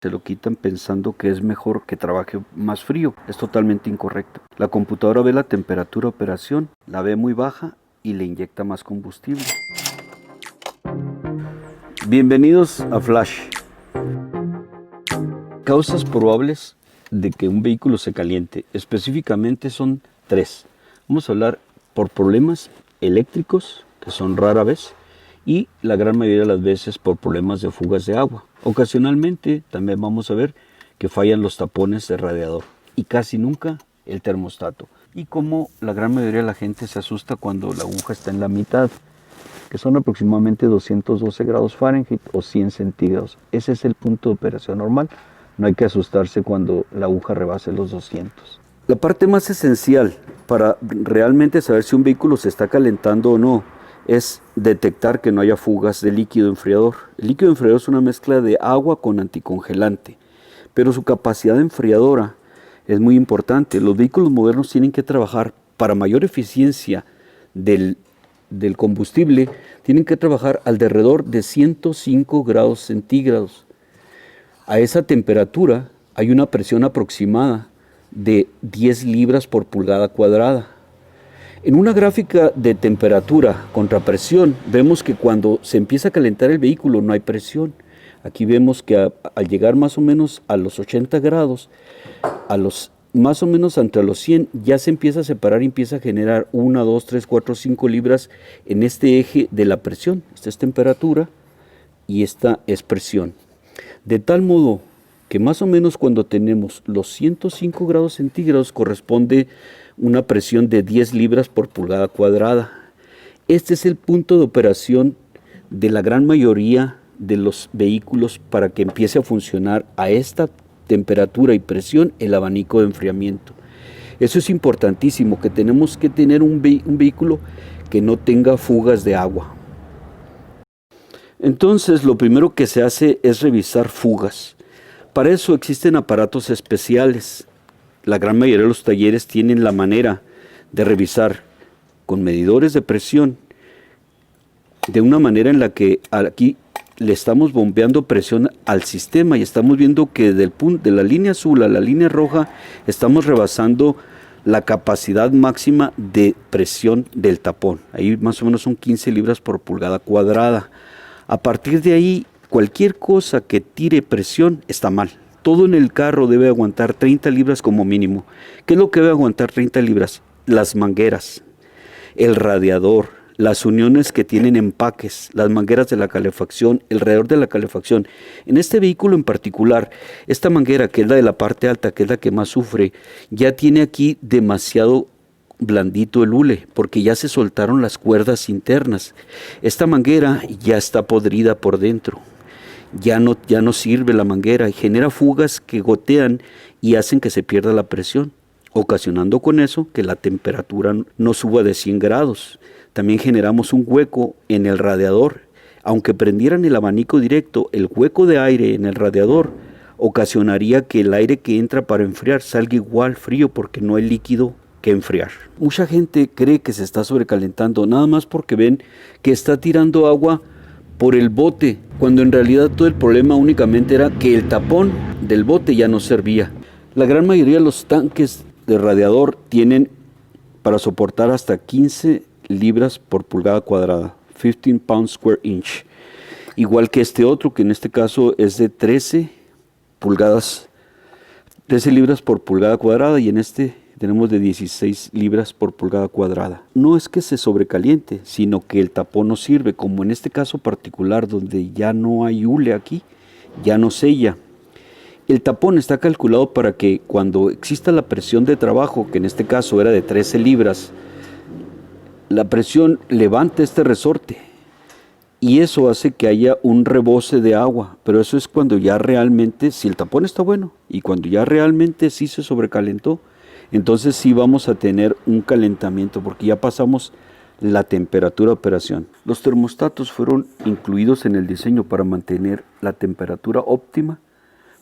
se lo quitan pensando que es mejor que trabaje más frío. Es totalmente incorrecto. La computadora ve la temperatura de operación, la ve muy baja y le inyecta más combustible. Bienvenidos a Flash. Causas probables de que un vehículo se caliente específicamente son 3. Vamos a hablar por problemas eléctricos, que son rara vez, y la gran mayoría de las veces por problemas de fugas de agua. Ocasionalmente también vamos a ver que fallan los tapones de radiador y casi nunca el termostato. Y como la gran mayoría de la gente se asusta cuando la aguja está en la mitad, que son aproximadamente 212 grados Fahrenheit o 100 centígrados. Ese es el punto de operación normal. No hay que asustarse cuando la aguja rebase los 200. La parte más esencial para realmente saber si un vehículo se está calentando o no es detectar que no haya fugas de líquido enfriador. El líquido enfriador es una mezcla de agua con anticongelante, pero su capacidad enfriadora es muy importante. Los vehículos modernos tienen que trabajar para mayor eficiencia del combustible, tienen que trabajar alrededor de 105 grados centígrados. A esa temperatura hay una presión aproximada de 10 libras por pulgada cuadrada. En una gráfica de temperatura contra presión, vemos que cuando se empieza a calentar el vehículo no hay presión. Aquí vemos que al llegar más o menos a los 80 grados, más o menos entre los 100, ya se empieza a separar y empieza a generar 1, 2, 3, 4, 5 libras en este eje de la presión. Esta es temperatura y esta es presión. De tal modo que más o menos cuando tenemos los 105 grados centígrados corresponde una presión de 10 libras por pulgada cuadrada. Este es el punto de operación de la gran mayoría de los vehículos para que empiece a funcionar a esta temperatura y presión el abanico de enfriamiento. Eso es importantísimo, que tenemos que tener un vehículo que no tenga fugas de agua. Entonces, lo primero que se hace es revisar fugas. Para eso existen aparatos especiales. La gran mayoría de los talleres tienen la manera de revisar con medidores de presión de una manera en la que aquí le estamos bombeando presión al sistema y estamos viendo que de la línea azul a la línea roja estamos rebasando la capacidad máxima de presión del tapón. Ahí más o menos son 15 libras por pulgada cuadrada. A partir de ahí, cualquier cosa que tire presión está mal. Todo en el carro debe aguantar 30 libras como mínimo. ¿Qué es lo que debe aguantar 30 libras? Las mangueras, el radiador, las uniones que tienen empaques, las mangueras de la calefacción, alrededor de la calefacción. En este vehículo en particular, esta manguera, que es la de la parte alta, que es la que más sufre, ya tiene aquí demasiado blandito el hule, porque ya se soltaron las cuerdas internas. Esta manguera ya está podrida por dentro. Ya no sirve la manguera y genera fugas que gotean y hacen que se pierda la presión, ocasionando con eso que la temperatura no suba de 100 grados. También generamos un hueco en el radiador. Aunque prendieran el abanico directo, el hueco de aire en el radiador ocasionaría que el aire que entra para enfriar salga igual frío porque no hay líquido que enfriar. Mucha gente cree que se está sobrecalentando nada más porque ven que está tirando agua por el bote, cuando en realidad todo el problema únicamente era que el tapón del bote ya no servía. La gran mayoría de los tanques de radiador tienen para soportar hasta 15 libras por pulgada cuadrada, 15 pounds square inch, igual que este otro, que en este caso es de 13 libras por pulgada cuadrada, y en este tenemos de 16 libras por pulgada cuadrada. No es que se sobrecaliente, sino que el tapón no sirve, como en este caso particular donde ya no hay hule aquí, ya no sella. El tapón está calculado para que cuando exista la presión de trabajo, que en este caso era de 13 libras, la presión levante este resorte y eso hace que haya un rebose de agua, pero eso es cuando ya realmente, si el tapón está bueno y cuando ya realmente sí se sobrecalentó, entonces sí vamos a tener un calentamiento porque ya pasamos la temperatura de operación. Los termostatos fueron incluidos en el diseño para mantener la temperatura óptima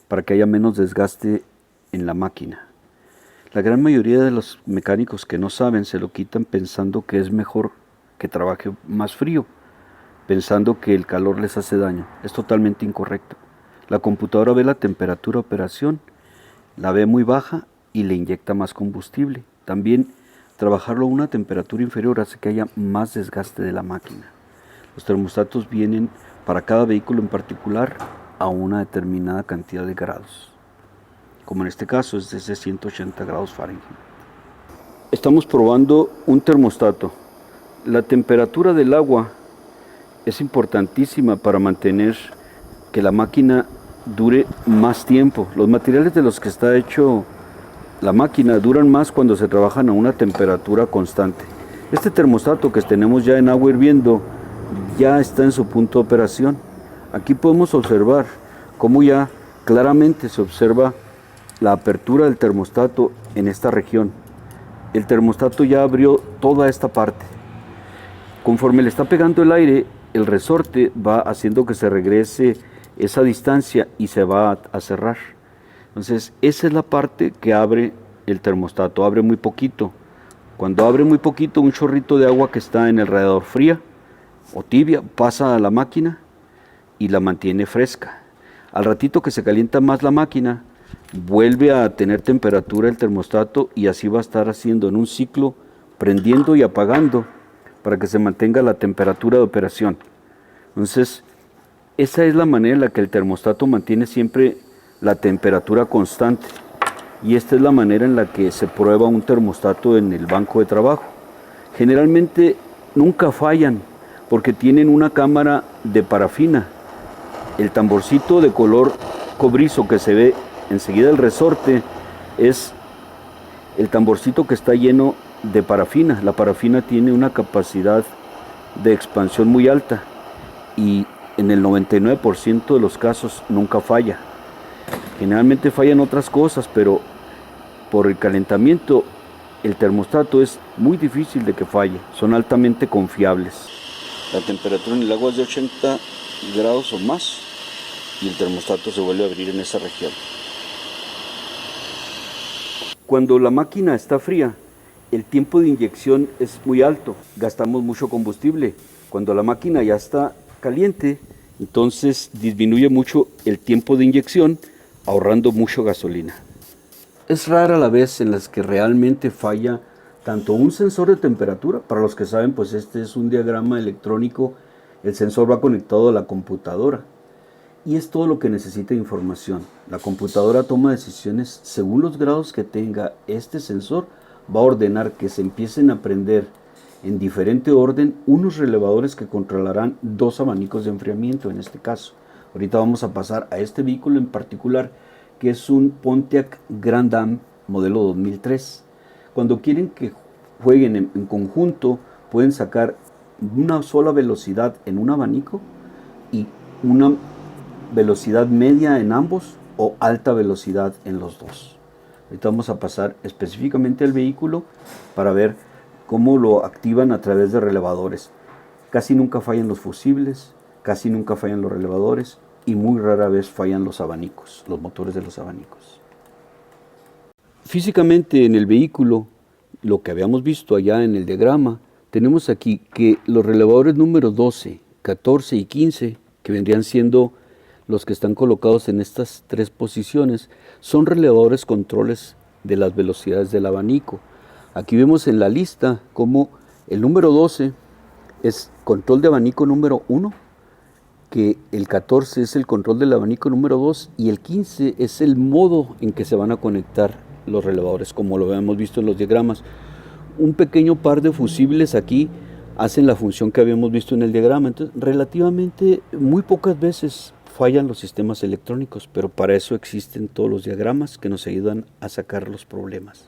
para que haya menos desgaste en la máquina. La gran mayoría de los mecánicos que no saben se lo quitan pensando que es mejor que trabaje más frío, pensando que el calor les hace daño. Es totalmente incorrecto. La computadora ve la temperatura de operación, la ve muy baja y le inyecta más combustible. También trabajarlo a una temperatura inferior hace que haya más desgaste de la máquina. Los termostatos vienen para cada vehículo en particular a una determinada cantidad de grados, como en este caso es desde 180 grados Fahrenheit. Estamos probando un termostato. La temperatura del agua es importantísima para mantener que la máquina dure más tiempo. Los materiales de los que está hecho la máquina duran más cuando se trabajan a una temperatura constante. Este termostato que tenemos ya en agua hirviendo ya está en su punto de operación. Aquí podemos observar cómo ya claramente se observa la apertura del termostato en esta región. El termostato ya abrió toda esta parte. Conforme le está pegando el aire, el resorte va haciendo que se regrese esa distancia y se va a cerrar. Entonces, esa es la parte que abre el termostato, abre muy poquito. Cuando abre muy poquito, un chorrito de agua que está en el radiador fría o tibia pasa a la máquina y la mantiene fresca. Al ratito que se calienta más la máquina, vuelve a tener temperatura el termostato y así va a estar haciendo en un ciclo, prendiendo y apagando para que se mantenga la temperatura de operación. Entonces, esa es la manera en la que el termostato mantiene siempre la temperatura constante. Y esta es la manera en la que se prueba un termostato en el banco de trabajo. Generalmente nunca fallan porque tienen una cámara de parafina. El tamborcito de color cobrizo que se ve enseguida del resorte es el tamborcito que está lleno de parafina. La parafina tiene una capacidad de expansión muy alta y en el 99% de los casos nunca falla. Generalmente fallan otras cosas, pero por el calentamiento el termostato es muy difícil de que falle, son altamente confiables. La temperatura en el agua es de 80 grados o más y el termostato se vuelve a abrir en esa región. Cuando la máquina está fría, el tiempo de inyección es muy alto, gastamos mucho combustible. Cuando la máquina ya está caliente, entonces disminuye mucho el tiempo de inyección, ahorrando mucho gasolina. Es rara la vez en las que realmente falla tanto un sensor de temperatura. Para los que saben, pues este es un diagrama electrónico, el sensor va conectado a la computadora y es todo lo que necesita información. La computadora toma decisiones según los grados que tenga este sensor, va a ordenar que se empiecen a prender en diferente orden unos relevadores que controlarán dos abanicos de enfriamiento en este caso. Ahorita vamos a pasar a este vehículo en particular, que es un Pontiac Grand Am modelo 2003. Cuando quieren que jueguen en conjunto, pueden sacar una sola velocidad en un abanico y una velocidad media en ambos o alta velocidad en los dos. Ahorita vamos a pasar específicamente al vehículo para ver cómo lo activan a través de relevadores. Casi nunca fallan los fusibles, casi nunca fallan los relevadores y muy rara vez fallan los abanicos, los motores de los abanicos. Físicamente en el vehículo, lo que habíamos visto allá en el diagrama, tenemos aquí que los relevadores número 12, 14 y 15, que vendrían siendo los que están colocados en estas tres posiciones, son relevadores controles de las velocidades del abanico. Aquí vemos en la lista como el número 12 es control de abanico número 1, que el 14 es el control del abanico número 2 y el 15 es el modo en que se van a conectar los relevadores, como lo habíamos visto en los diagramas. Un pequeño par de fusibles aquí hacen la función que habíamos visto en el diagrama. Entonces, relativamente muy pocas veces fallan los sistemas electrónicos, pero para eso existen todos los diagramas que nos ayudan a sacar los problemas.